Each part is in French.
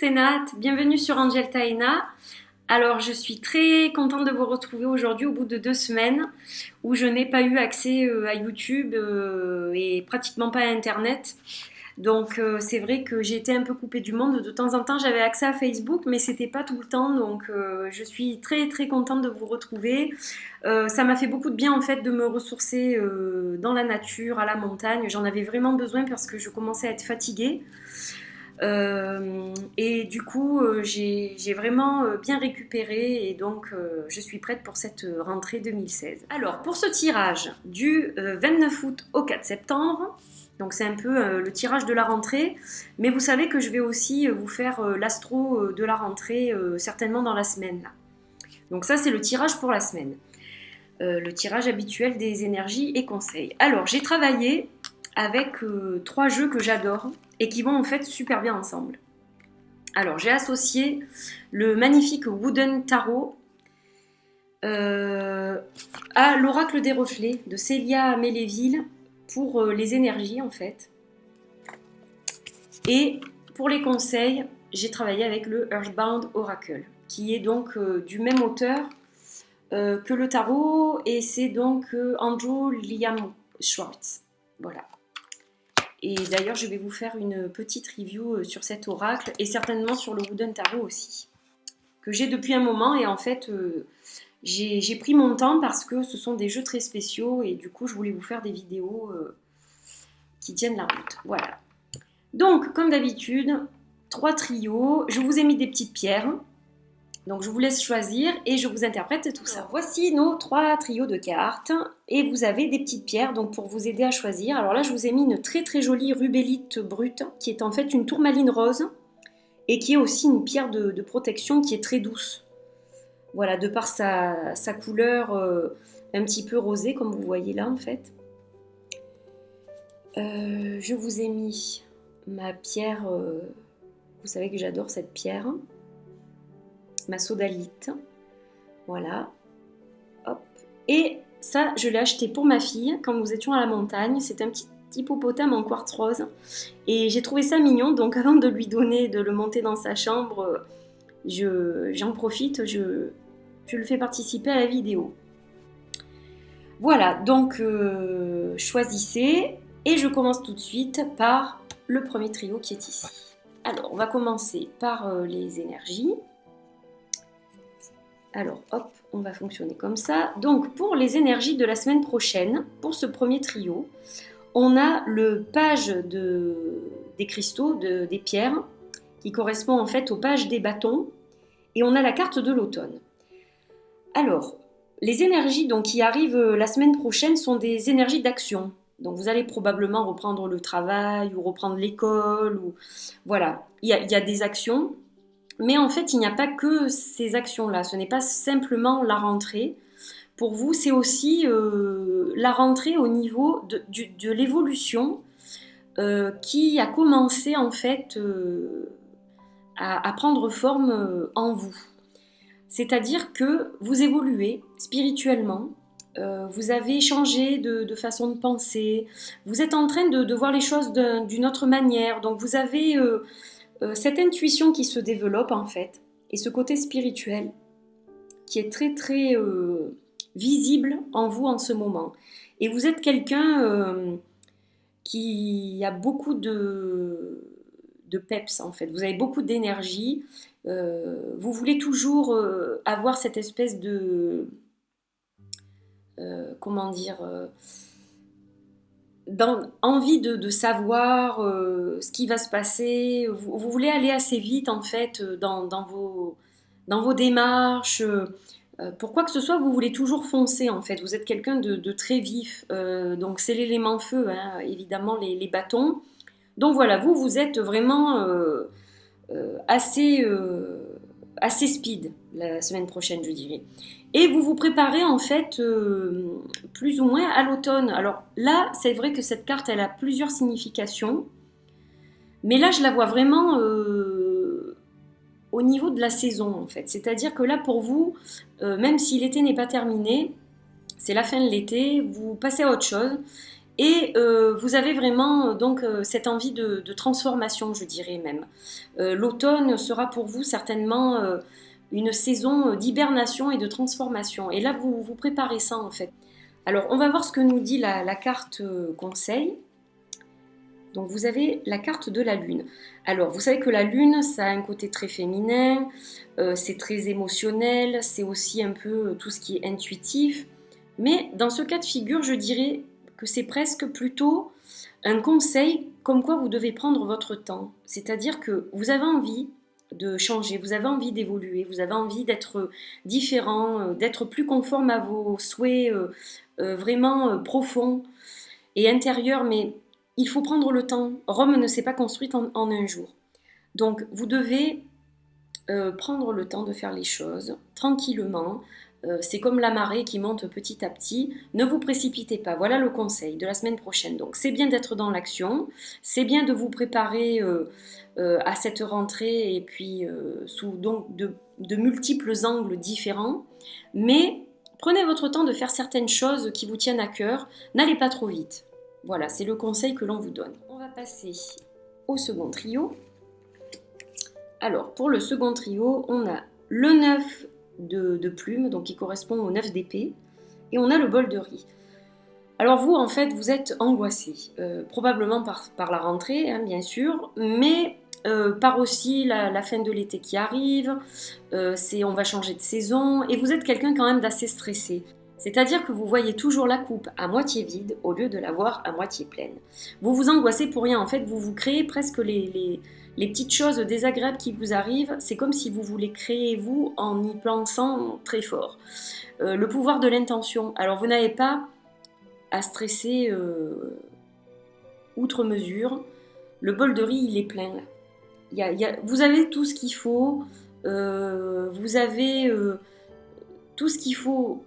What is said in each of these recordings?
c'est Nat, bienvenue sur Angel Taina. Alors je suis très contente de vous retrouver aujourd'hui au bout de 2 semaines où je n'ai pas eu accès à YouTube et pratiquement pas à Internet. Donc c'est vrai que j'ai été un peu coupée du monde. De temps en temps j'avais accès à Facebook mais c'était pas tout le temps. Donc je suis très très contente de vous retrouver. Ça m'a fait beaucoup de bien en fait de me ressourcer dans la nature, à la montagne. J'en avais vraiment besoin parce que je commençais à être fatiguée. Et du coup, j'ai vraiment bien récupéré et donc je suis prête pour cette rentrée 2016. Alors, pour ce tirage du 29 août au 4 septembre, donc c'est un peu le tirage de la rentrée, mais vous savez que je vais aussi vous faire l'astro de la rentrée certainement dans la semaine là. Donc ça, c'est le tirage pour la semaine. Le tirage habituel des énergies et conseils. Alors, j'ai travaillé avec 3 jeux que j'adore et qui vont en fait super bien ensemble. Alors, j'ai associé le magnifique Wooden Tarot à l'Oracle des Reflets de Célia Méléville pour les énergies en fait. Et pour les conseils, j'ai travaillé avec le Earthbound Oracle, qui est donc du même auteur que le tarot, et c'est donc Andrew Liam Schwartz. Voilà. Et d'ailleurs, je vais vous faire une petite review sur cet oracle et certainement sur le Wooden Tarot aussi, que j'ai depuis un moment. Et en fait, j'ai pris mon temps parce que ce sont des jeux très spéciaux et du coup, je voulais vous faire des vidéos qui tiennent la route. Voilà. Donc, comme d'habitude, 3 trios. Je vous ai mis des petites pierres. Donc je vous laisse choisir et je vous interprète tout ça. Alors, voici nos 3 trios de cartes et vous avez des petites pierres donc pour vous aider à choisir. Alors là je vous ai mis une très très jolie rubellite brute qui est en fait une tourmaline rose et qui est aussi une pierre de protection qui est très douce. Voilà, de par sa couleur un petit peu rosée comme vous voyez là en fait. Je vous ai mis ma pierre, vous savez que j'adore cette pierre. Ma sodalite, voilà, hop, et ça je l'ai acheté pour ma fille quand nous étions à la montagne. C'est un petit hippopotame en quartz rose et j'ai trouvé ça mignon, donc avant de lui donner, de le monter dans sa chambre, j'en profite, je le fais participer à la vidéo. Voilà, donc choisissez et je commence tout de suite par le premier trio qui est ici. Alors on va commencer par les énergies. Alors, hop, on va fonctionner comme ça. Donc, pour les énergies de la semaine prochaine, pour ce premier trio, on a le page des cristaux, des pierres, qui correspond en fait au page des bâtons, et on a la carte de l'automne. Alors, les énergies donc, qui arrivent la semaine prochaine sont des énergies d'action. Donc, vous allez probablement reprendre le travail, ou reprendre l'école, ou voilà, il y a des actions. Mais en fait, il n'y a pas que ces actions-là. Ce n'est pas simplement la rentrée. Pour vous, c'est aussi la rentrée au niveau de l'évolution qui a commencé en fait à prendre forme en vous. C'est-à-dire que vous évoluez spirituellement, vous avez changé de façon de penser, vous êtes en train de voir les choses d'une autre manière. Donc vous avez cette intuition qui se développe en fait, et ce côté spirituel qui est très très visible en vous en ce moment. Et vous êtes quelqu'un qui a beaucoup de peps en fait, vous avez beaucoup d'énergie, vous voulez toujours avoir cette espèce de... comment dire envie de savoir ce qui va se passer. Vous voulez aller assez vite en fait dans vos démarches. Pour quoi que ce soit, vous voulez toujours foncer en fait. Vous êtes quelqu'un de très vif. Donc c'est l'élément feu, hein, évidemment les bâtons. Donc voilà, vous êtes vraiment assez speed la semaine prochaine, je dirais. Et vous vous préparez en fait plus ou moins à l'automne. Alors là, c'est vrai que cette carte, elle a plusieurs significations. Mais là, je la vois vraiment au niveau de la saison en fait. C'est-à-dire que là, pour vous, même si l'été n'est pas terminé, c'est la fin de l'été, vous passez à autre chose. Et vous avez vraiment cette envie de transformation, je dirais même. L'automne sera pour vous certainement une saison d'hibernation et de transformation. Et là, vous préparez ça en fait. Alors, on va voir ce que nous dit la carte conseil. Donc, vous avez la carte de la lune. Alors, vous savez que la lune, ça a un côté très féminin, c'est très émotionnel, c'est aussi un peu tout ce qui est intuitif. Mais dans ce cas de figure, je dirais que c'est presque plutôt un conseil comme quoi vous devez prendre votre temps. C'est-à-dire que vous avez envie de changer, vous avez envie d'évoluer, vous avez envie d'être différent, d'être plus conforme à vos souhaits vraiment profonds et intérieurs, mais il faut prendre le temps. Rome ne s'est pas construite en un jour. Donc vous devez prendre le temps de faire les choses tranquillement. C'est comme la marée qui monte petit à petit. Ne vous précipitez pas. Voilà le conseil de la semaine prochaine. Donc c'est bien d'être dans l'action. C'est bien de vous préparer à cette rentrée et puis sous donc de multiples angles différents. Mais prenez votre temps de faire certaines choses qui vous tiennent à cœur. N'allez pas trop vite. Voilà, c'est le conseil que l'on vous donne. On va passer au second trio. Alors, pour le second trio, on a le 9 de plumes, donc qui correspond au 9 d'épée, et on a le bol de riz. Alors vous, en fait, vous êtes angoissé, probablement par la rentrée, hein, bien sûr, mais par aussi la fin de l'été qui arrive, on va changer de saison, et vous êtes quelqu'un quand même d'assez stressé. C'est-à-dire que vous voyez toujours la coupe à moitié vide au lieu de la voir à moitié pleine. Vous vous angoissez pour rien, en fait, vous créez presque les petites choses désagréables qui vous arrivent, c'est comme si vous voulez créer vous en y pensant très fort. Le pouvoir de l'intention. Alors vous n'avez pas à stresser outre mesure. Le bol de riz, il est plein là. Vous avez tout ce qu'il faut. Vous avez tout ce qu'il faut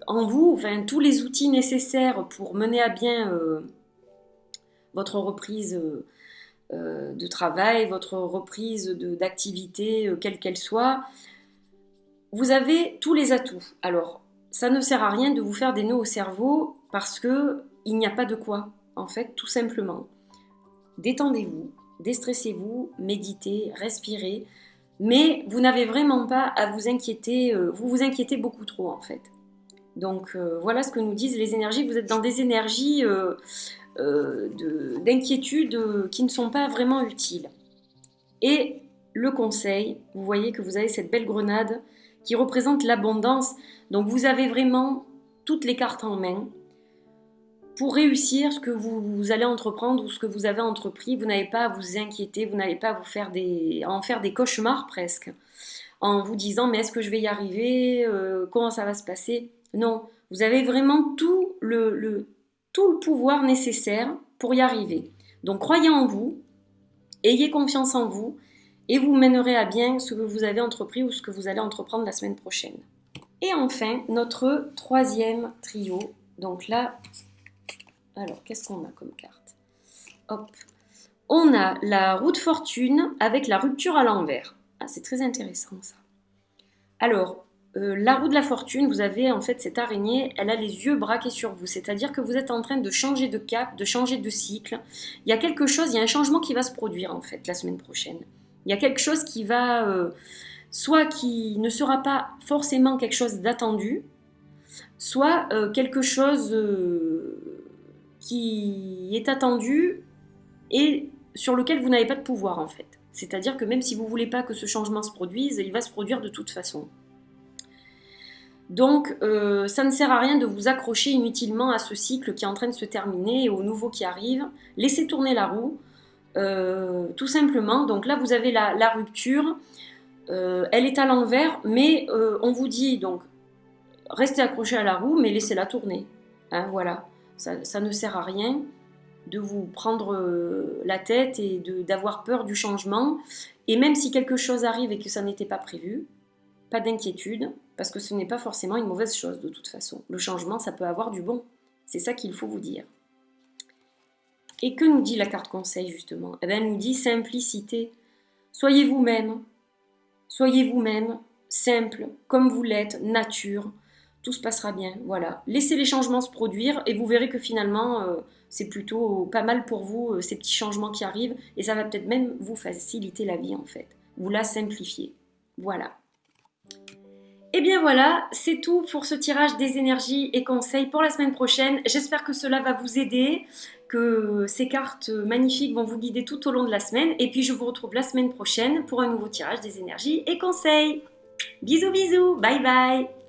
en vous, enfin tous les outils nécessaires pour mener à bien votre reprise de travail, votre reprise d'activité, quelle qu'elle soit. Vous avez tous les atouts. Alors, ça ne sert à rien de vous faire des nœuds au cerveau parce que il n'y a pas de quoi, en fait, tout simplement. Détendez-vous, déstressez-vous, méditez, respirez, mais vous n'avez vraiment pas à vous inquiéter, vous vous inquiétez beaucoup trop, en fait. Donc, voilà ce que nous disent les énergies. Vous êtes dans des énergies d'inquiétude qui ne sont pas vraiment utiles. Et le conseil, vous voyez que vous avez cette belle grenade qui représente l'abondance. Donc vous avez vraiment toutes les cartes en main pour réussir ce que vous allez entreprendre ou ce que vous avez entrepris. Vous n'avez pas à vous inquiéter, vous n'avez pas à en faire des cauchemars presque, en vous disant mais est-ce que je vais y arriver, comment ça va se passer. Non, vous avez vraiment tout le pouvoir nécessaire pour y arriver. Donc croyez en vous, ayez confiance en vous et vous mènerez à bien ce que vous avez entrepris ou ce que vous allez entreprendre la semaine prochaine. Et enfin, notre troisième trio. Donc là, alors qu'est-ce qu'on a comme carte? Hop, on a la roue de fortune avec la rupture à l'envers. Ah, c'est très intéressant ça. Alors, la roue de la fortune, vous avez en fait cette araignée, elle a les yeux braqués sur vous, c'est-à-dire que vous êtes en train de changer de cap, de changer de cycle. Il y a quelque chose, il y a un changement qui va se produire en fait la semaine prochaine. Il y a quelque chose qui va, soit qui ne sera pas forcément quelque chose d'attendu, soit quelque chose qui est attendu et sur lequel vous n'avez pas de pouvoir en fait. C'est-à-dire que même si vous ne voulez pas que ce changement se produise, il va se produire de toute façon. Donc, ça ne sert à rien de vous accrocher inutilement à ce cycle qui est en train de se terminer et au nouveau qui arrive. Laissez tourner la roue, tout simplement. Donc là, vous avez la rupture. Elle est à l'envers, mais on vous dit donc restez accroché à la roue, mais laissez-la tourner. Hein, voilà, ça ne sert à rien de vous prendre la tête et d'avoir peur du changement. Et même si quelque chose arrive et que ça n'était pas prévu, pas d'inquiétude, parce que ce n'est pas forcément une mauvaise chose de toute façon. Le changement, ça peut avoir du bon. C'est ça qu'il faut vous dire. Et que nous dit la carte conseil justement? Eh bien, elle nous dit simplicité. Soyez vous-même. Soyez vous-même, simple, comme vous l'êtes, nature. tout se passera bien. Voilà. Laissez les changements se produire et vous verrez que finalement, c'est plutôt pas mal pour vous, ces petits changements qui arrivent. Et ça va peut-être même vous faciliter la vie en fait. Vous la simplifier. Voilà. Et bien voilà, c'est tout pour ce tirage des énergies et conseils pour la semaine prochaine. J'espère que cela va vous aider, que ces cartes magnifiques vont vous guider tout au long de la semaine. Et puis je vous retrouve la semaine prochaine pour un nouveau tirage des énergies et conseils. Bisous bisous, bye bye.